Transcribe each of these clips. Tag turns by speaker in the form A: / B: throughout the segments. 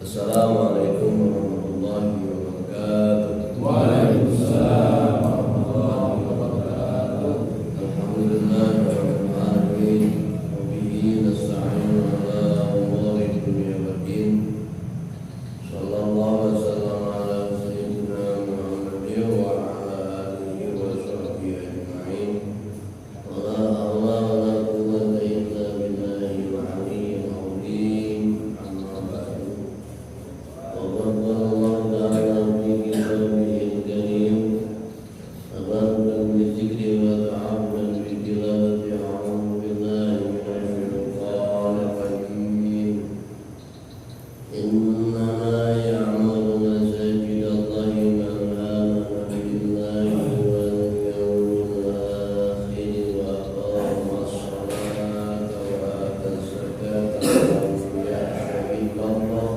A: Assalamualaikum warahmatullahi wabarakatuh.
B: Waalaikumsalam warahmatullahi wabarakatuh.
A: Alhamdulillahirabbil alamin wa bihi nasta'inu ala umuri dunya waddin. Sallallahu alaihi wasallam ala sayyidina Muhammadin wa ala alihi wa sahbihi ajma'in. Wa la hawla wa la quwwata illa billahi al-'aliyyil 'azim. Amma ba'du. وقال الله تعالى في كتابه الكريم تبارك بالذكر وتعبد بالتلاوة أعوذ بالله من الشيطان الرجيم إنما يعمر مساجد الله من آمن بالله واليوم الآخر وأقام الصلاة وآتى الزكاة ولم يخش إلا الله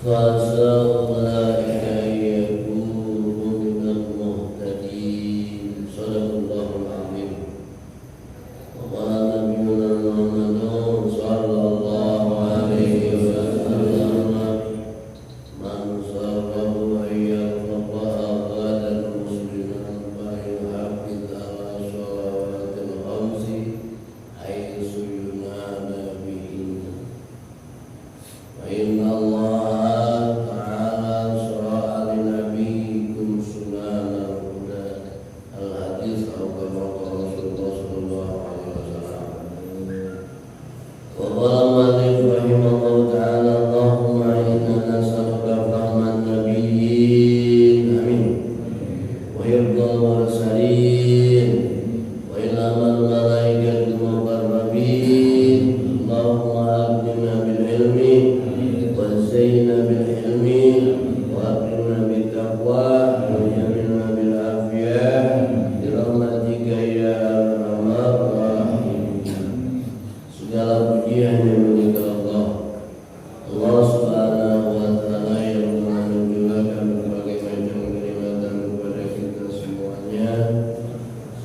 A: فعسى أولئك أن يكونوا من المهتدين. صدق الله العظيم. وقال نبينا محمد صلى الله عليه وسلم من سره أن يلقى أخاه مسلما فليحافظ على الصلوات الخمس حيث ينادى بهن فإن الله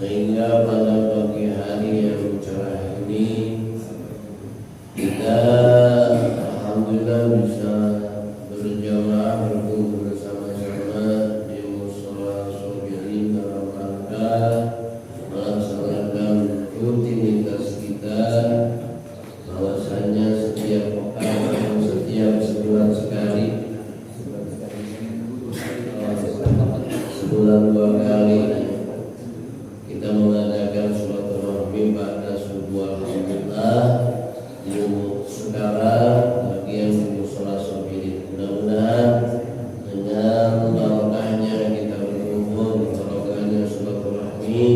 A: sehingga pada pagi hari yang cerah ini kita alhamdulillah bisa berjamaah berkumpul bersama-sama di Mushola Sobirin dalam rangka melaksanakan rutinitas kita bahwasanya setiap pekan atau setiap sebulan sekali, sebulan 2 kali kita mengadakan silaturahmi pada subuh alhamdulillah di sekarang bagian di Mushola Sobirin. Mudah-mudahan dengan barokahnya kita berkumpul, barokahnya silaturahmi,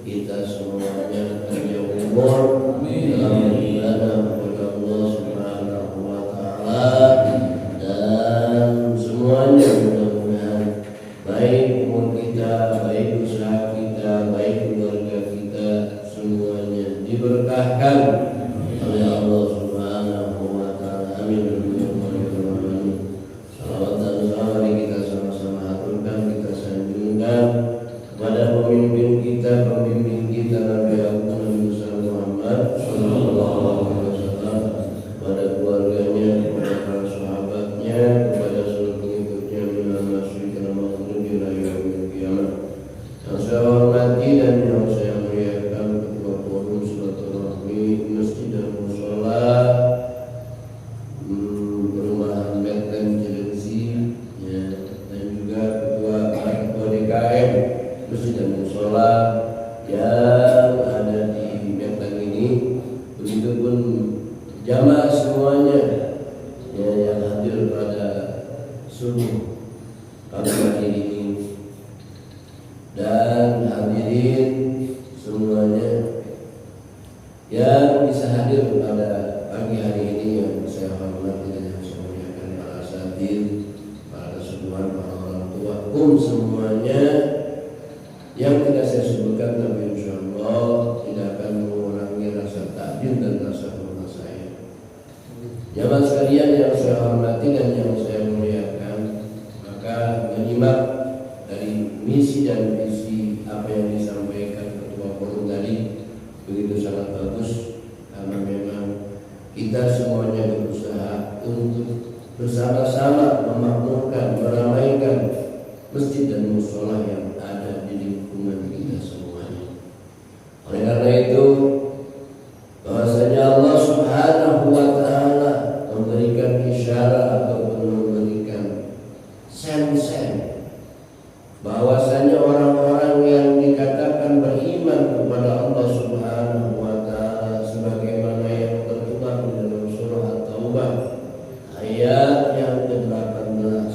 A: kita semuanya panjang umur dalam ibadah kepada Allah Subhanahu wa taala, dan semuanya mudah-mudahan baik umur kita, baik usaha kita, baik keluarga kita, semuanya diberkahkan oleh Allah Subhanahu wa taala. Amin. Salawat dan salam kita sama-sama haturkan, kita sanjungkan kepada pemimpin kita Nabi Agung Nabi Muhammad sallallahu alaihi wasallam, kepada keluarganya, kepada para sahabatnya, kepada seluruh pengikutnya minal masyriqi wal maghribi ila yaumil qiyamah. Yang saya hormati dan yang saya muliakan Ketua Forum Silaturahmi Masjid dan Mushola Perumahan Betlen Cilengsi, ya, dan juga Ketua DKM Masjid dan Mushola yang ada di Betlen ini, begitupun jamaah semuanya ya, yang hadir pada subuh pagi hari ini, dan hadirin semuanya yang bisa hadir pada pagi hari ini yang saya hormati dan yang saya muliakan, para asatidz, para kesepuhan, para orang tua, semuanya yang tidak saya sebutkan, tapi insyaallah tidak akan mengurangi rasa takjub dan rasa hormat saya. Jamaah sekalian yang saya hormati dan yang saya muliakan, maka menyimak dari misi dan visi apa yang disampaikan Ketua Forum tadi, begitu sangat bagus karena memang kita semuanya berusaha untuk bersama-sama memakmurkan, meramaikan masjid dan musola yang ada di lingkungan kita semuanya. Oleh karena itu, bahwasanya Allah Subhanahu wa Ta'ala memberikan isyarat ataupun memberikan sen-sen bahwasanya orang-orang yang dikatakan beriman kepada Allah Subhanahu wa Ta'ala sebagaimana yang tertuang di dalam surah At-Taubah ayat yang ke-18.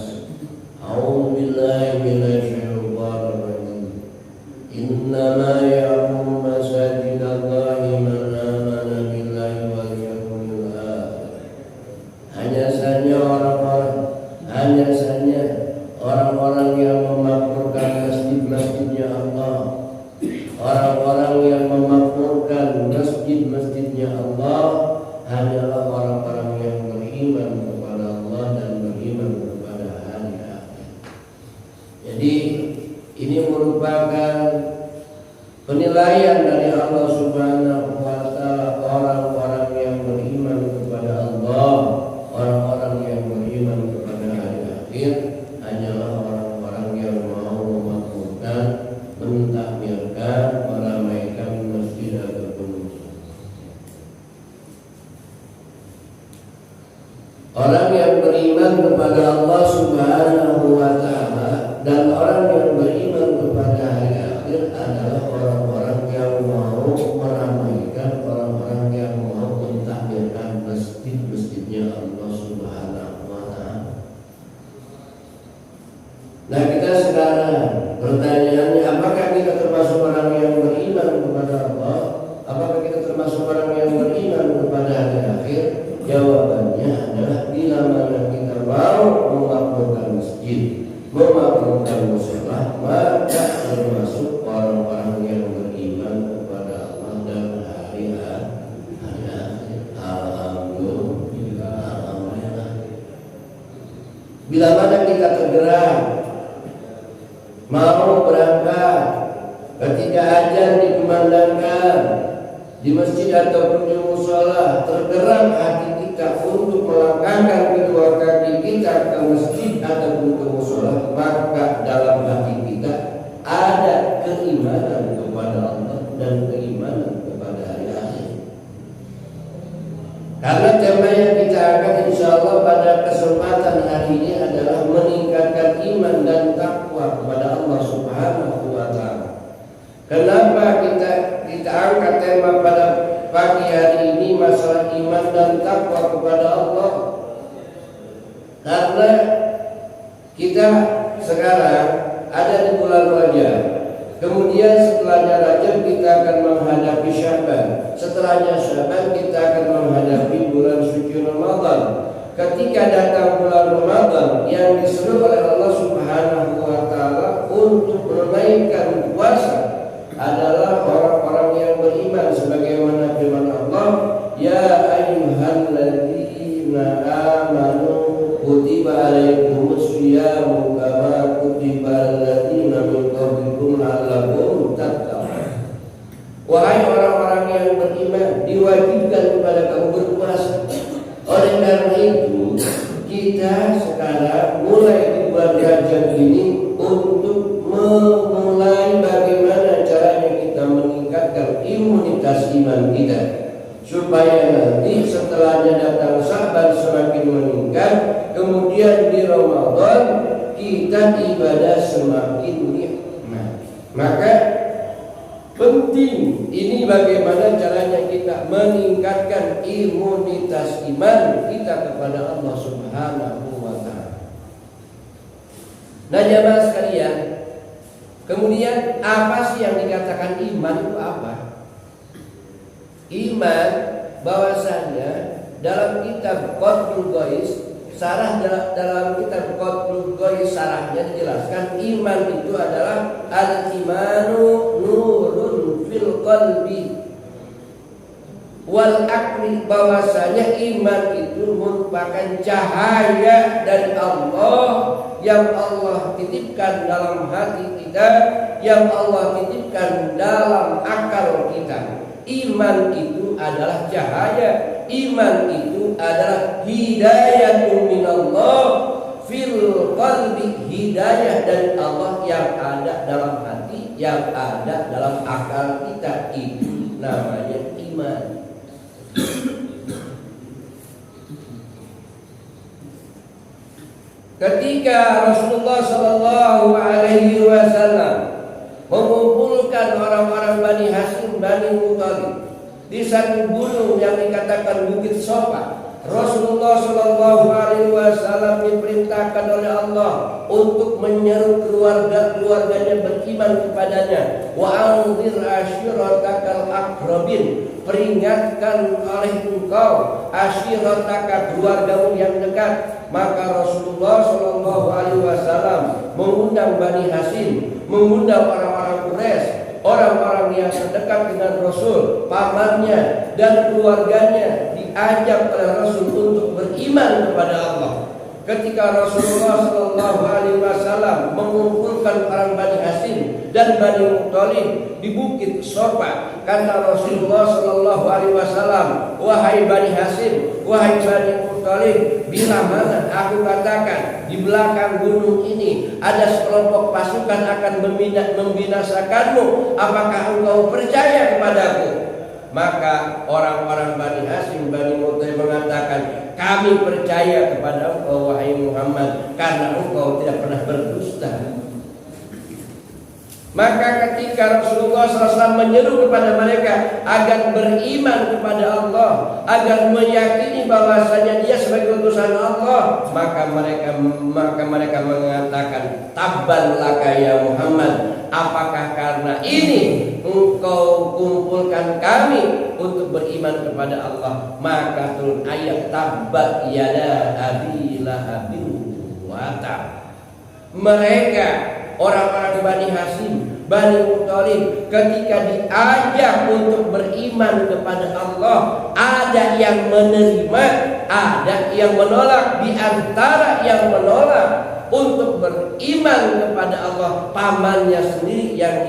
A: A'udzu billahi minasyaitonir rajim. Innama ya'muru masajidallahi man amana billahi wal yawmil akhir. Hanya saja orang-orang yang memakmurkan masjid-masjidnya Allah, orang-orang yang memakmurkan masjid-masjidnya Allah hanyalah orang-orang yang beriman kepada Allah dan beriman kepada hari akhir. Jadi ini merupakan penilaian dari Allah Subhanahu wa Ta'ala, orang-orang yang beriman kepada Allah, orang-orang yang beriman kepada hari akhir hanyalah orang-orang yang mau memakmurkan, mentakmirkan, meramaikan masjid ataupun musola. Orang yang beriman kepada Allah Subhanahu wa Ta'ala dan orang yang beriman kepada hari akhir adalah orang-orang yang mau meramaikan, orang-orang yang mau mentakmirkan masjid-masjidnya Allah Subhanahu wa Ta'ala. Nah, kita sekarang pertanyaannya, apakah kita termasuk orang yang beriman kepada Allah? Apakah kita termasuk orang yang beriman kepada hari akhir? Jawabannya adalah bila mana kita mau memakmurkan masjid, memakmurkan musola, maka termasuk orang-orang yang beriman kepada Allah dan hari akhir. Alhamdulillah. Bila mana kita tergerak mau berangkat, ketika azan dikumandangkan di masjid ataupun di musola, tergerak hati kita untuk melangkahkan kedua kaki kita ke masjid ataupun ke musola, maka dalam hati kita ada keimanan kepada Allah dan keimanan kepada hari akhir. Karena tema yang kita angkat insyaallah pada kesempatan hari ini adalah meningkatkan iman dan takwa kepada Allah Subhanahu wa Ta'ala. Kenapa kita angkat tema pada pagi hari ini masalah iman dan takwa kepada Allah? Karena kita sekarang ada di bulan Rajab. Kemudian setelahnya Rajab kita akan menghadapi Syaban. Setelahnya Syaban kita akan menghadapi bulan suci Ramadan. Ketika datang bulan Ramadan yang disuruh oleh Allah Subhanahu wa Ta'ala untuk menunaikan puasa adalah orang-orang yang beriman sebagaimana firman Allah, ya ayyuhalladzina amanu kutiba alaikumus syiyamu kama kutiba alladzina min qablikum la'allakum tattaqun. Wahai orang-orang yang beriman, diwajibkan kepada kamu berpuasa. Oleh karena itu kita sekarang mulai di bulan Rajab ini untuk memulai bagaimana caranya kita meningkatkan imunitas iman kita, supaya nanti setelahnya datang Syaban semakin meningkat, kemudian di Ramadan kita ibadah semakin nikmat. Maka penting ini bagaimana caranya kita meningkatkan imunitas iman kita kepada Allah Subhanahu wa Ta'ala. Nah, jamaah sekalian, kemudian apa sih yang dikatakan iman itu apa? Iman bahwasanya dalam kitab Qatlul Ghais, sarah dalam kitab Qatlul Ghais sarahnya dijelaskan iman itu adalah al-imanu nurun fil qalbi wal akli, bahwasanya iman itu merupakan cahaya dari Allah yang Allah titipkan dalam hati kita, yang Allah titipkan dalam akal kita. Iman itu adalah cahaya, iman itu adalah hidayatun minallah fil qalbi, hidayah dari Allah yang ada dalam hati, yang ada dalam akal kita, itu namanya iman. Ketika Rasulullah Shallallahu Alaihi Wasallam mengumpulkan orang-orang Bani Hashim, Bani Muthalib di satu gunung yang dikatakan Bukit Sofa, Rasulullah Shallallahu Alaihi Wasallam diperintahkan oleh Allah untuk menyeru keluarga-keluarganya beriman kepadanya. Wa anzir ashiratakal aqrabin, peringatkan oleh engkau ashiratakal, keluargamu yang dekat. Maka Rasulullah Shallallahu Alaihi Wasallam mengundang Bani Hashim, mengundang orang-orang Quraisy, orang-orang yang terdekat dengan Rasul, pamannya dan keluarganya diajak oleh Rasul untuk beriman kepada Allah. Ketika Rasulullah Shallallahu Alaihi Wasallam mengumpulkan orang Bani Hashim dan Bani Muthalib di Bukit Sofa, kata Rasulullah Shallallahu Alaihi Wasallam, wahai Bani Hashim, wahai Bani Muthalib, bila mana aku katakan di belakang gunung ini ada sekelompok pasukan akan membinasakanmu, apakah engkau percaya kepadaku? Maka orang-orang Bani Hashim, Bani Muthalib mengatakan, kami percaya kepada engkau wahai Muhammad, karena engkau tidak pernah berdusta. Maka ketika Rasulullah SAW menyeru kepada mereka agar beriman kepada Allah, agar meyakini bahwasanya dia sebagai utusan Allah, maka mereka mengatakan, tabban laka ya Muhammad, apakah karena ini engkau kumpulkan kami untuk beriman kepada Allah? Maka turun ayat tabbat yada abi lahabin wa tab. Mereka orang-orang Bani Hashim, Bani Muthalib ketika diajak untuk beriman kepada Allah, ada yang menerima, ada yang menolak. Di antara yang menolak untuk beriman kepada Allah, pamannya sendiri yang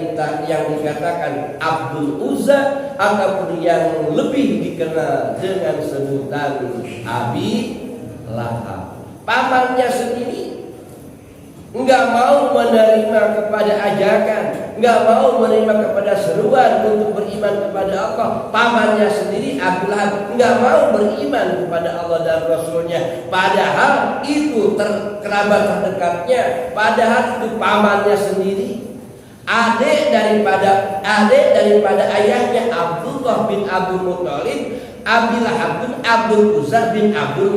A: dikatakan Abdul Uzza, ataupun yang lebih dikenal dengan sebutan Abi Lahab. Pamannya sendiri enggak mau menerima kepada ajakan, enggak mau menerima kepada seruan untuk beriman kepada Allah. Pamannya sendiri Abu Lahab enggak mau beriman kepada Allah dan Rasulnya, padahal itu kerabat terdekatnya, padahal itu pamannya sendiri, adik daripada ayahnya Abdullah bin Abdul Muthalib. Abi Lahab bin Abdul Uzza bin Abdul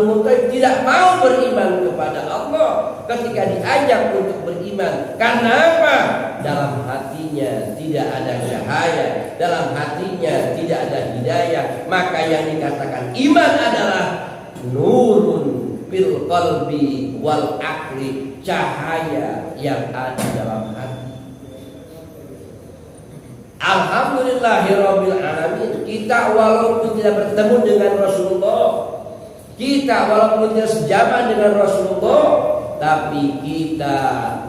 A: Muthalib tidak mau beriman kepada Allah ketika diajak untuk beriman. Karena apa? Dalam hatinya tidak ada cahaya, dalam hatinya tidak ada hidayah. Maka yang dikatakan iman adalah nurun fil qalbi wal aqli, cahaya yang ada dalam hati. Alhamdulillahirabbil alamin, kita walaupun tidak bertemu dengan Rasulullah, kita walaupun tidak sejaman dengan Rasulullah, tapi kita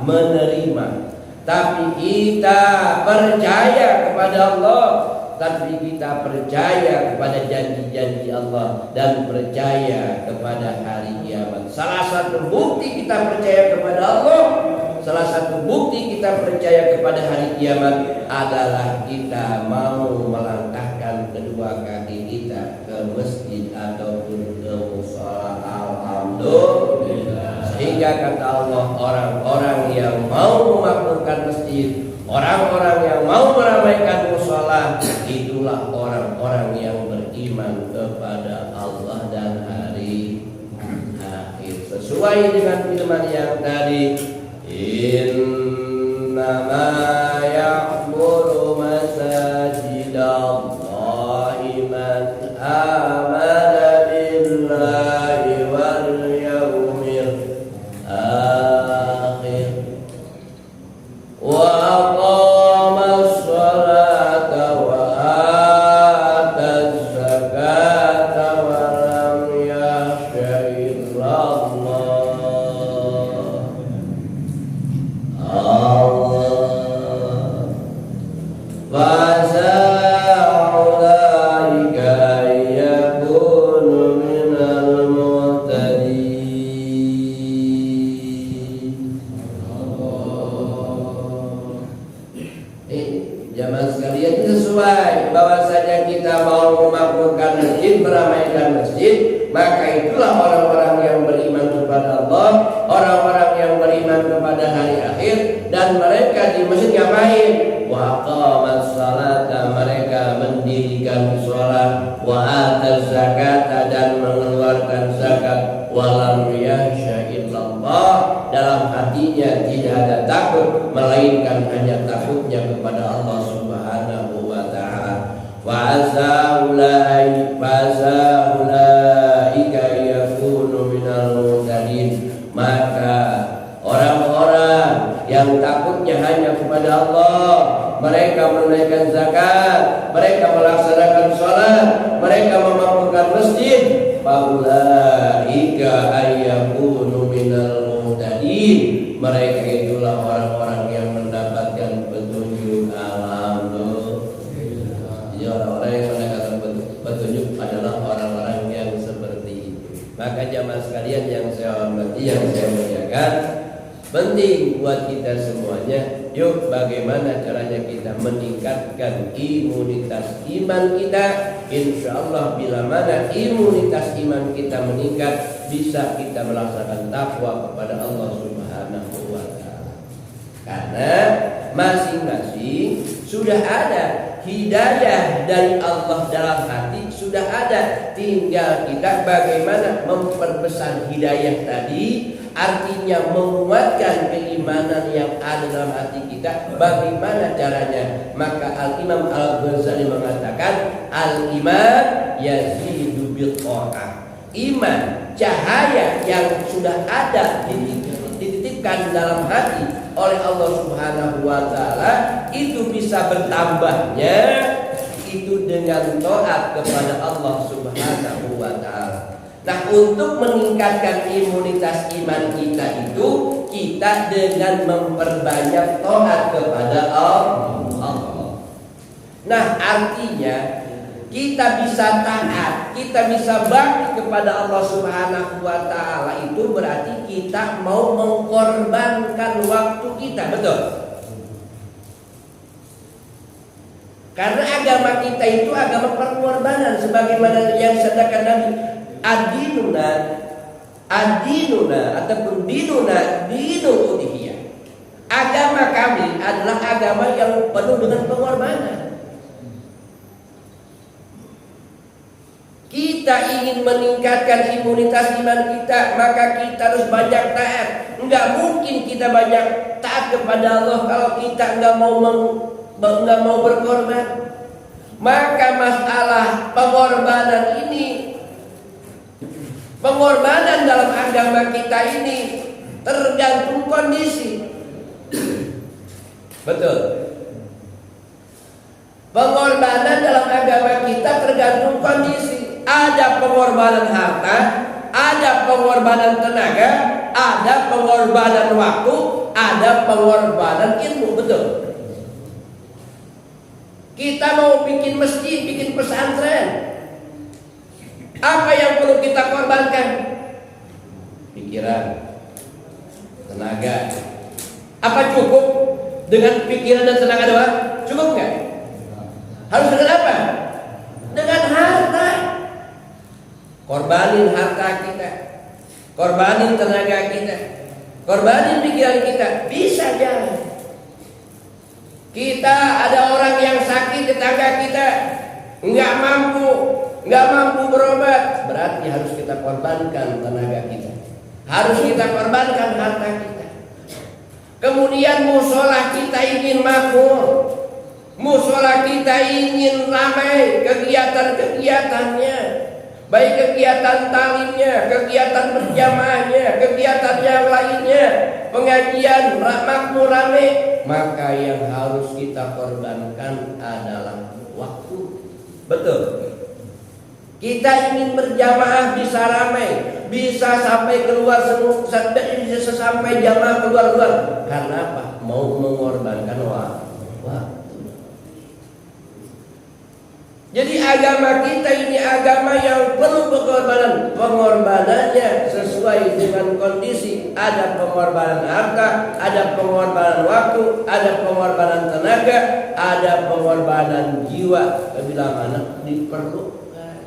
A: menerima, tapi kita percaya kepada Allah, tapi kita percaya kepada janji-janji Allah dan percaya kepada hari kiamat. Salah satu bukti kita percaya kepada Allah, salah satu bukti kita percaya kepada hari kiamat adalah kita mau melangkahkan kedua kaki kita ke masjid ataupun ke mushola. Alhamdulillah. Sehingga kata Allah, orang-orang yang mau memakmurkan masjid, orang-orang yang mau meramaikan mushola, itulah orang-orang yang beriman kepada Allah dan hari akhir. Sesuai dengan firman yang tadi, innama ya'muru masajidallahi man amana billahi wal yawmil akhir wa aqama as-salata wa ata az-zakata wa lam yakhsha illallah. Allah Jamaah sekalian, sesuai bahwasanya kita mau memakmurkan masjid, meramaikan masjid, maka itulah orang-orang yang beriman kepada Allah, orang-orang yang beriman kepada hari akhir, dan mereka di masjid ngapain? Wa aqamas salata, mereka mendirikan salat, wa ataz zakata, dan mengeluarkan zakat, wa lam yakhsha illallah, dalam hatinya tidak ada takut melainkan hanya takutnya kepada Allah Subhanahu wa taala. Wa azaulaika yakunu minal muhtadin, maka orang-orang yang takutnya hanya kepada Allah, mereka menunaikan zakat, mereka melaksanakan salat, mereka memakmurkan masjid, faulaika ayyakunu minal muhtadin, mereka itulah orang-orang yang mendapatkan petunjuk. Alhamdulillah. Jadi orang-orang yang mendapatkan petunjuk adalah orang-orang yang seperti itu. Maka jamaah sekalian yang saya hormati, yang saya muliakan, penting buat kita semuanya. Yuk, bagaimana caranya kita meningkatkan imunitas iman kita? Insya Allah bila mana imunitas iman kita meningkat, bisa kita melaksanakan takwa kepada Allah Subhanahu wa taala. Karena masing-masing sudah ada hidayah dari Allah dalam hati, sudah ada. Tinggal kita bagaimana memperbesar hidayah tadi, artinya menguatkan keimanan yang ada dalam hati kita. Bagaimana caranya? Maka Al-Imam Al-Ghazali mengatakan, al-iman yazidu bil ta'ah. Iman, cahaya yang sudah ada dititipkan dalam hati oleh Allah Subhanahu wa taala, itu bisa bertambahnya itu dengan taat kepada Allah Subhanahu wa taala. Nah, untuk meningkatkan imunitas iman kita itu, kita dengan memperbanyak taat kepada Allah. Nah, artinya kita bisa taat, kita bisa bakti kepada Allah Subhanahu wa taala, itu berarti kita mau mengorbankan waktu kita, betul? Karena agama kita itu agama pengorbanan, sebagaimana yang disabdakan Nabi, adinuna ataupun dinuna dinul udhiyah. Agama kami adalah agama yang penuh dengan pengorbanan. Kita ingin meningkatkan imunitas iman kita, maka kita harus banyak taat. Enggak mungkin kita banyak taat kepada Allah kalau kita enggak mau berkorban. Maka masalah pengorbanan ini, pengorbanan dalam agama kita ini tergantung kondisi. Betul. Pengorbanan dalam agama kita tergantung kondisi. Ada pengorbanan harta, ada pengorbanan tenaga, ada pengorbanan waktu, ada pengorbanan ilmu, betul. Kita mau bikin masjid, bikin pesantren, apa yang perlu kita korbankan? Pikiran, tenaga. Apa cukup dengan pikiran dan tenaga doang? Cukup nggak? Harus dengan apa? Dengan harta. Korbanin harta kita, korbanin tenaga kita, korbanin pikiran kita, bisa jalan. Kita ada orang yang sakit, tetangga kita nggak mampu berobat, berarti harus kita korbankan tenaga kita, harus kita korbankan harta kita. Kemudian musola kita ingin makmur, musola kita ingin ramai kegiatan-kegiatannya, baik kegiatan talimnya, kegiatan berjamaahnya, kegiatan yang lainnya, pengajian makmur rame, maka yang harus kita korbankan adalah waktu. Betul. Kita ingin berjamaah bisa ramai, bisa sampai keluar semua, bisa sampai jamaah keluar. Karena apa? Mau mengorbankan waktu. Jadi agama kita ini agama yang penuh pengorbanan. Pengorbanannya sesuai dengan kondisi. Ada pengorbanan harta, ada pengorbanan waktu, ada pengorbanan tenaga, ada pengorbanan jiwa. Bila mana diperlukan.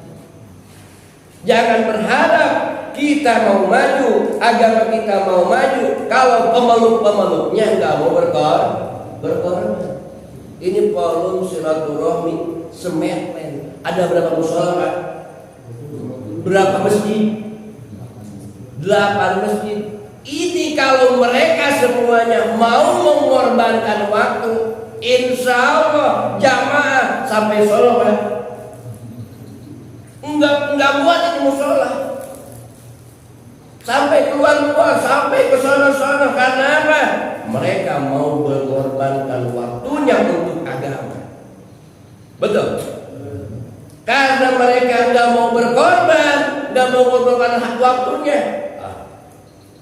A: Jangan berharap kita mau maju, agama kita mau maju, kalau pemeluk-pemeluknya nggak mau berkorban. Ini forum silaturahmi semetlen. Ada berapa musola, Pak? Berapa masjid? 8 masjid. Ini kalau mereka semuanya mau mengorbankan waktu, insya Allah jamaah sampai Solo, Pak. Enggak buat itu musola. Sampai keluar, sampai ke sana. Karena apa? Mereka mau mengorbankan waktunya untuk agama. Betul? Karena mereka nggak mau berkorban, nggak mau mengorbankan hak waktunya.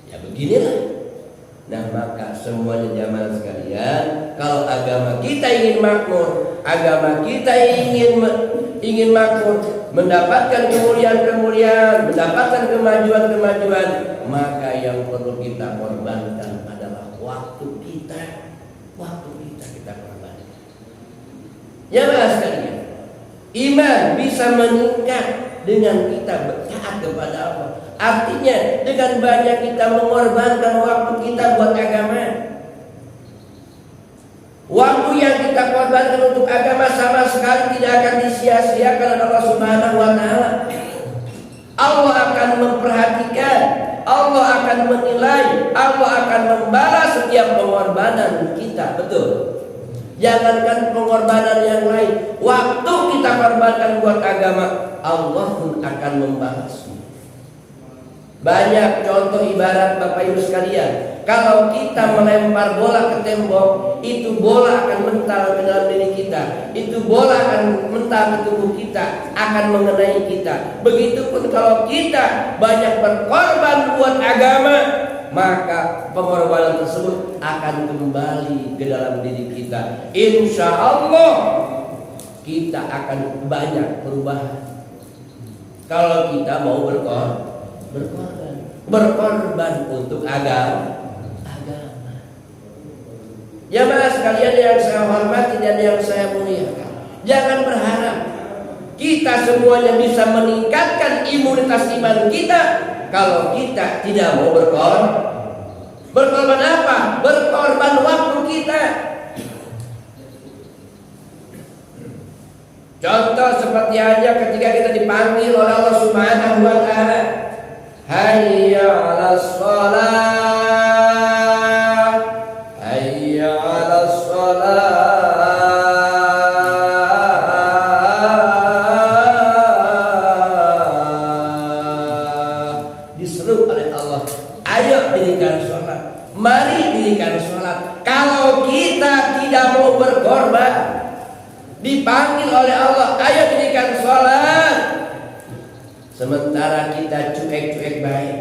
A: Ya beginilah. Nah maka semuanya jamaah sekalian, kalau agama kita ingin makmur, agama kita ingin makmur, mendapatkan kemuliaan-kemuliaan, mendapatkan kemajuan-kemajuan, maka yang perlu kita korbankan adalah waktu kita. Waktu kita korbankan. Jamaah sekalian, iman bisa meningkat dengan kita taat kepada Allah. Artinya dengan banyak kita mengorbankan waktu kita buat agama. Waktu yang kita korbankan untuk agama sama sekali tidak akan disia-siakan oleh Allah Subhanahu wa taala. Allah akan memperhatikan, Allah akan menilai, Allah akan membalas setiap pengorbanan kita. Betul. Jangankan pengorbanan yang lain, waktu kita korbankan buat agama, Allah pun akan membalasnya. Banyak contoh ibarat Bapak Ibu sekalian. Kalau kita melempar bola ke tembok, itu bola akan mental ke dalam diri kita. Itu bola akan mental ke tubuh kita, akan mengenai kita. Begitupun kalau kita banyak berkorban buat agama, maka pengorbanan tersebut akan kembali ke dalam diri kita. Insya Allah kita akan banyak perubahan. Kalau kita mau berkorban untuk agama. Jamaah sekalian yang saya hormati dan yang saya muliakan, jangan berharap kita semuanya bisa meningkatkan imunitas iman kita kalau kita tidak mau berkorban. Berkorban apa? Berkorban waktu kita. Contoh seperti aja ketika kita dipanggil oleh Allah Subhanahu wa taala, hayya 'alas shalah, hayya 'alas shalah. Diseru oleh Allah, ayo dirikan sholat, mari dirikan sholat. Kalau kita tidak mau berkorban, dipanggil oleh Allah, ayo dirikan sholat, sementara kita cuek-cuek baik,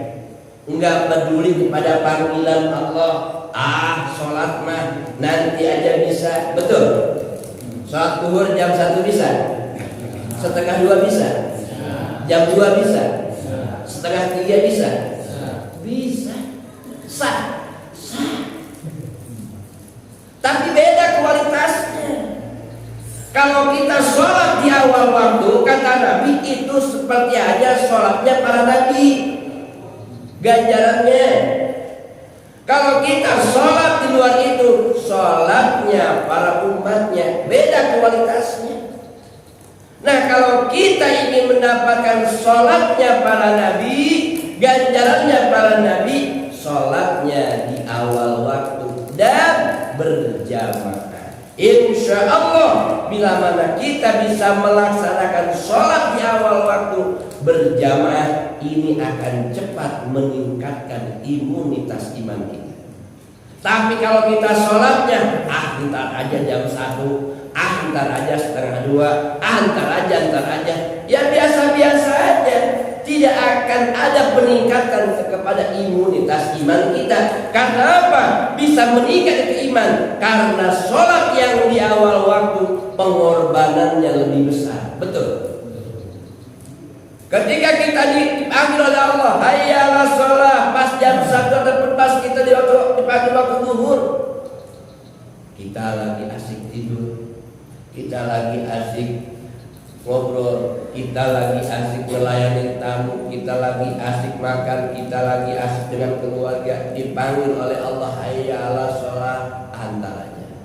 A: enggak peduli kepada panggilan Allah. Sholat mah nanti aja bisa. Betul? Sholat zuhur jam 1 bisa, setengah 2 bisa, jam 2 bisa, setengah 3 bisa, bisa, sah. Tapi beda kualitasnya. Kalau kita sholat di awal waktu, kata Nabi, itu seperti aja sholatnya para nabi, ganjarannya. Kalau kita sholat di luar itu, sholatnya para umatnya, beda kualitasnya. Nah kalau kita ingin mendapatkan sholatnya para nabi, ganjarannya para nabi, sholatnya di awal waktu dan berjamaah. Insya Allah bila mana kita bisa melaksanakan sholat di awal waktu berjamaah, ini akan cepat meningkatkan imunitas iman kita. Tapi kalau kita sholatnya ntar aja jam 1, ntar aja setengah 2, ntar aja, ya biasa-biasa aja, tidak akan ada peningkatan kepada imunitas iman kita. Karena apa? Bisa meningkat itu iman karena sholat yang di awal waktu pengorbanannya lebih besar. Betul? Ketika kita dipanggil oleh Allah, hayya 'alas shalah, pas jam 1 ataupun pas kita dipanggil waktu zuhur, kita lagi asik tidur, kita lagi asik ngobrol, kita lagi asik melayani tamu, kita lagi asik makan, kita lagi asik dengan keluarga, dipanggil oleh Allah hayya 'alas shalah, antaranya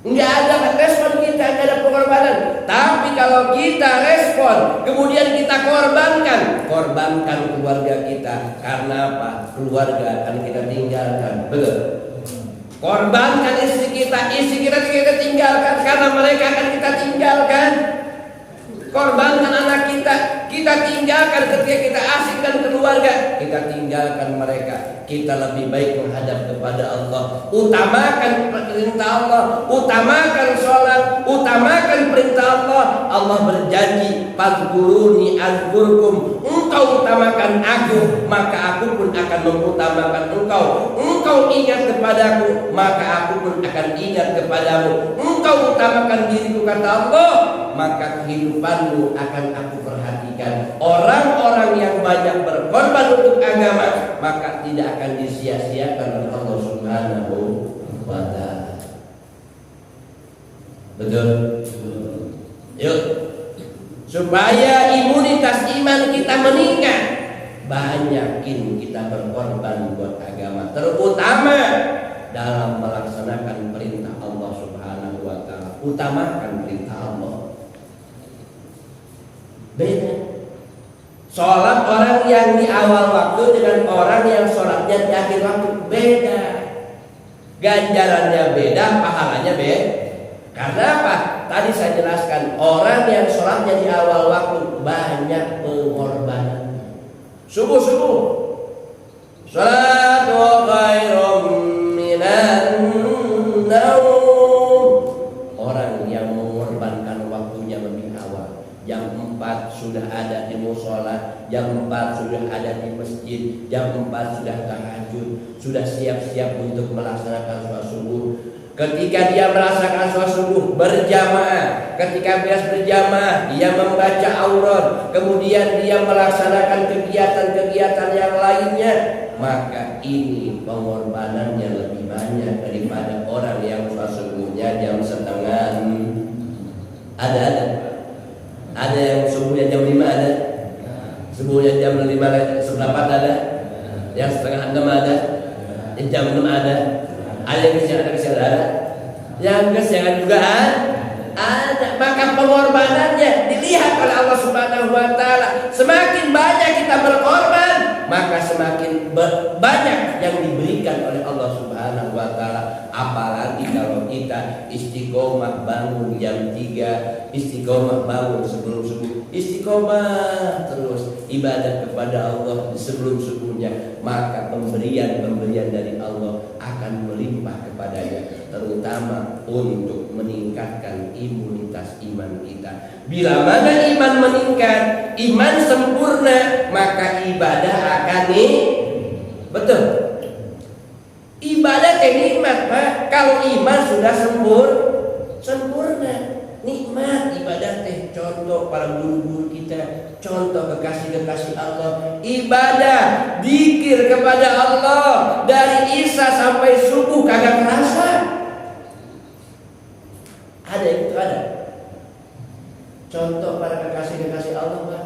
A: enggak ada respon kita, enggak ada pengorbanan. Tapi kalau kita respon, kemudian kita korbankan keluarga kita. Karena apa? Keluarga akan kita tinggalkan. Betul. Korbankan istri kita tinggalkan karena mereka akan kita tinggalkan. Korbankan anak kita tinggalkan ketika kita asik dan keluarga, kita tinggalkan mereka. Kita lebih baik menghadap kepada Allah, utamakan perintah Allah, utamakan sholat, utamakan perintah Allah. Allah berjanji, fadhkuruni azkurkum, engkau utamakan aku, maka aku pun akan mengutamakan engkau. Engkau ingat kepadaku, maka aku pun akan ingat kepadamu. Engkau utamakan diriku, kata Allah, maka kehidupanmu akan aku perhatikan. Orang-orang yang banyak berkorban untuk agama, maka tidak akan disia-siakan oleh Allah Subhanahu wa ta'ala. Betul? Yuk, supaya imunitas iman kita meningkat, banyakin kita berkorban buat agama, terutama dalam melaksanakan perintah Allah Subhanahu wa ta'ala. Utamakan perintah Allah. Beda sholat orang yang di awal waktu dengan orang yang sholatnya di akhir waktu, beda. Ganjarannya beda, pahalanya beda. Karena apa? Tadi saya jelaskan, orang yang sholatnya di awal waktu banyak pengorbanan. Subuh sholatu khairum minan naum. Orang yang mengorbankan waktunya lebih awal. Jam 4 sudah ada di mushola, jam 4 sudah ada di masjid, jam 4 sudah tahajud, sudah siap-siap untuk melaksanakan sholat subuh. Ketika dia melaksanakan sholat subuh berjamaah, ketika beres berjamaah dia membaca aurat, kemudian dia melaksanakan kegiatan-kegiatan yang lainnya, maka ini pengorbanannya lebih banyak daripada orang yang sholat subuhnya jam setengah. Ada yang subuhnya jam 5 ada, subuhnya jam 5 seperempat ada, yang setengah 6 ada, yang jam 6 ada yang kesiangan ada, yang kesiangan juga ada. Maka pengorbanannya dilihat oleh Allah Subhanahu wa ta'ala. Semakin banyak kita berkorban, maka semakin banyak yang diberikan oleh Allah Subhanahu wa ta'ala. Apalagi kalau kita istiqomah bangun jam 3, istiqomah bangun sebelum subuh, istiqomah terus ibadah kepada Allah sebelum subuhnya, maka pemberian dari Allah akan melimpah kepadanya, terutama untuk meningkatkan imunitas iman kita. Bila mana iman meningkat, iman sempurna, maka ibadah akan betul. Ibadah nikmat, Pak. Kalau iman sudah sempurna, nikmat ibadah teh. Contoh para guru-guru kita, contoh kekasih-kekasih Allah, ibadah dzikir kepada Allah dari Isya sampai subuh kagak kerasa. Ada yang itu ada. Contoh para kekasih-kekasih Allah, Pak.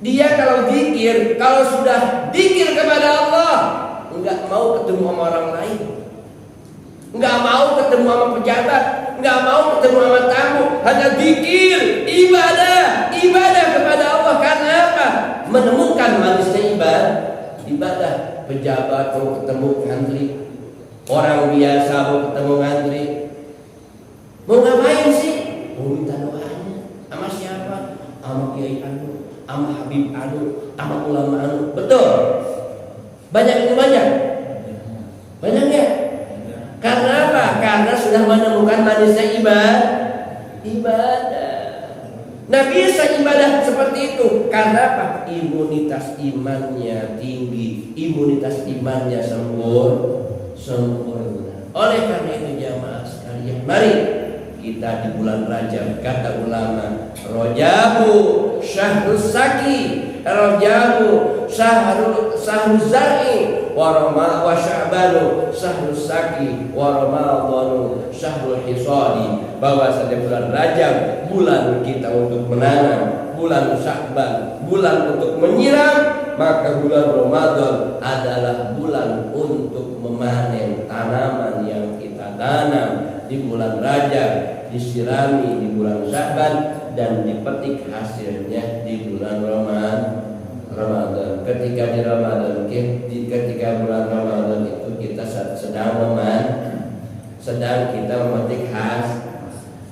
A: Dia kalau dzikir, kalau sudah dzikir kepada Allah, enggak mau ketemu sama orang lain, enggak mau ketemu sama pejabat, enggak mau ketemu sama tamu, hanya zikir, ibadah kepada Allah. Karena apa? Menemukan manisnya ibadah. Pejabat mau ketemu ngantri, orang biasa mau ketemu ngantri, mau ngapain sih? Mau minta doanya. Sama siapa? Sama kiai anu, sama habib anu, sama ulama anu. Betul. Banyak ya. Karena apa? Karena sudah menemukan manisnya ibadah. Nah, bisa ibadah seperti itu karena apa? Imunitas imannya tinggi, imunitas imannya sempurna. Oleh karena itu jamaah sekalian, mari kita di bulan Rajab, kata ulama, Rajabu syahrus saki, Rajabu syahrul zar'i, wa Sya'banu syahrus saki, wa Ramadhanu syahrul hisadi. Bahwasanya bulan Rajab bulan kita untuk menanam, bulan Sya'ban bulan untuk menyiram, maka bulan Ramadan adalah bulan untuk memanen tanaman yang kita tanam di bulan Rajab, disirami di bulan Sya'ban, dan dipetik hasilnya di bulan Ramadan. Ketika di Ramadan, ketika bulan Ramadan itu kita sedang kita memetik hasil.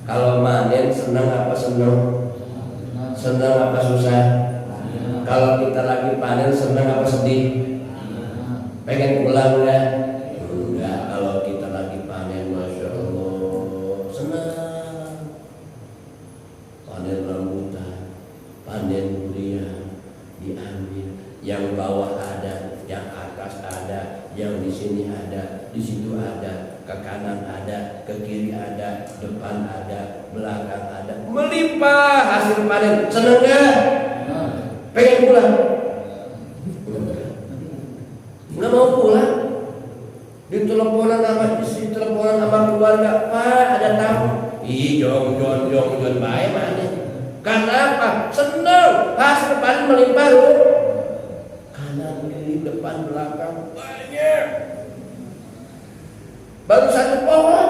A: Kalau manen senang apa senang? Senang apa susah? Kalau kita lagi panen senang apa sedih? Pengen pulang ya? Enggak. Kalau kita lagi panen, masya Allah, senang. Panen rambutan, panen durian, diambil. Yang bawah ada, yang atas ada, yang di sini ada, di situ ada, ke kanan ada, ke kiri ada, depan ada, belakang ada, melimpah hasil panen. Senang nggak? Pengen pulang? Nggak mau pulang. Diteleponan sama istri, teleponan sama keluarga, Pak ada tamu. Ih, jong baik mana? Karena apa? Senang hasil panen melimpah loh. Kanan kiri depan belakang banyak. Baru satu pohon,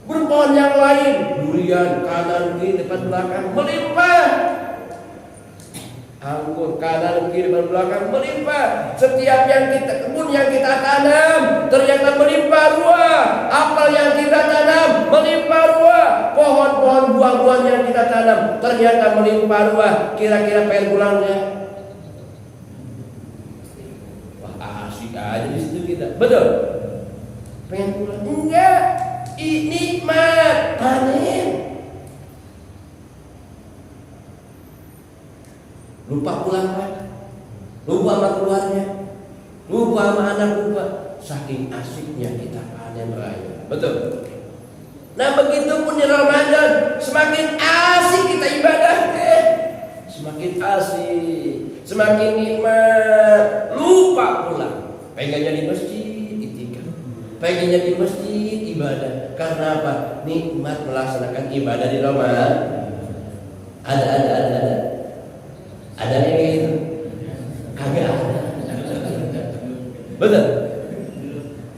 A: berpohon yang lain, durian kanan kiri depan belakang melimpah, anggur kanan kiri depan belakang melimpah. Setiap kebun yang kita tanam ternyata melimpah ruah. Apel yang kita tanam melimpah ruah. Pohon-pohon buah-buahan yang kita tanam ternyata melimpah ruah. Kira-kira pengen pulangnya? Wah, asik aja di situ kita. Betul? Pengen pulang? Enggak. Nikmat panen. Lupa pulang Pak, lupa sama keluarga, lupa sama anak, lupa. Saking asiknya kita panen raya. Betul. Nah begitu pun di Ramadan, semakin asik kita ibadah, semakin asik, semakin nikmat. Lupa pulang. Pengen jadi masjid itikaf, pengen jadi masjid ibadah. Karena apa? Nikmat melaksanakan ibadah di Ramadan. Ada yang kayak gitu? Kagak ada. Betul?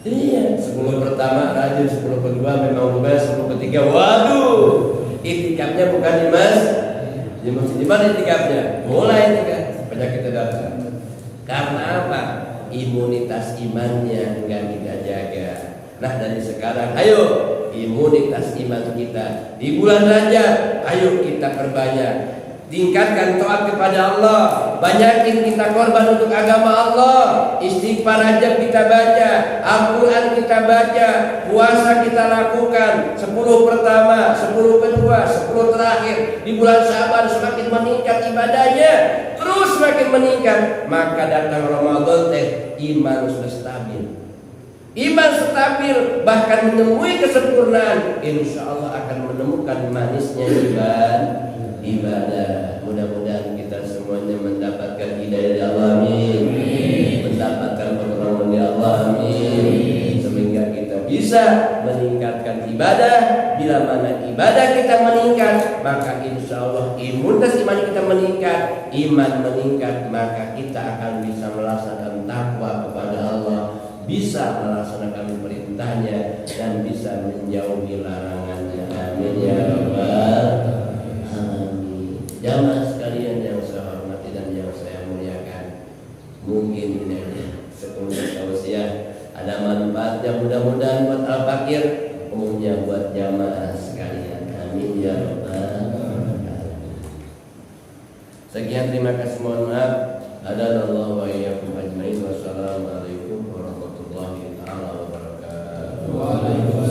A: Iya. 10 pertama rajin, 10 kedua memang lupa, 10 ketiga waduh, itikafnya bukan di masjid. Di mana itikafnya? Mulai itikaf, penyakitnya datang. Karena apa? Imunitas imannya enggak kita jaga. Nah dari sekarang, ayo imunitas iman kita di bulan Rajab, ayo kita perbanyak. Tingkatkan taat kepada Allah, banyakin kita korban untuk agama Allah. Istighfar Rajab kita baca, Al-Quran kita baca, puasa kita lakukan 10 pertama, 10 kedua, 10 terakhir. Di bulan Sya'ban semakin meningkat ibadahnya, terus semakin meningkat. Maka datang Ramadan iman sudah stabil. Iman stabil bahkan menemui kesempurnaan, insya Allah akan menemukan manisnya ibadah. Mudah-mudahan kita semuanya mendapatkan hidayah dari Allah, amin. Mendapatkan pertolongan dari Allah, amin. Sehingga kita bisa meningkatkan ibadah. Bila mana ibadah kita meningkat, maka insya Allah imunitas iman kita meningkat. Iman meningkat, maka kita akan bisa melaksanakan takwa kepada Allah, bisa melaksanakan perintahnya, dan bisa menjauhi larangannya, amin ya rabbal. Jamaah sekalian yang saya hormati dan yang saya muliakan, mungkin ini aja sekelumit tausiah, ada manfaatnya mudah-mudahan buat al-fakir, umumnya buat jamaah sekalian, amin ya rabbal alamin. Sekian, terima kasih, mohon maaf. Hadanallahu wa iyyakum ajmain. Wassalamualaikum warahmatullahi taala wabarakatuh.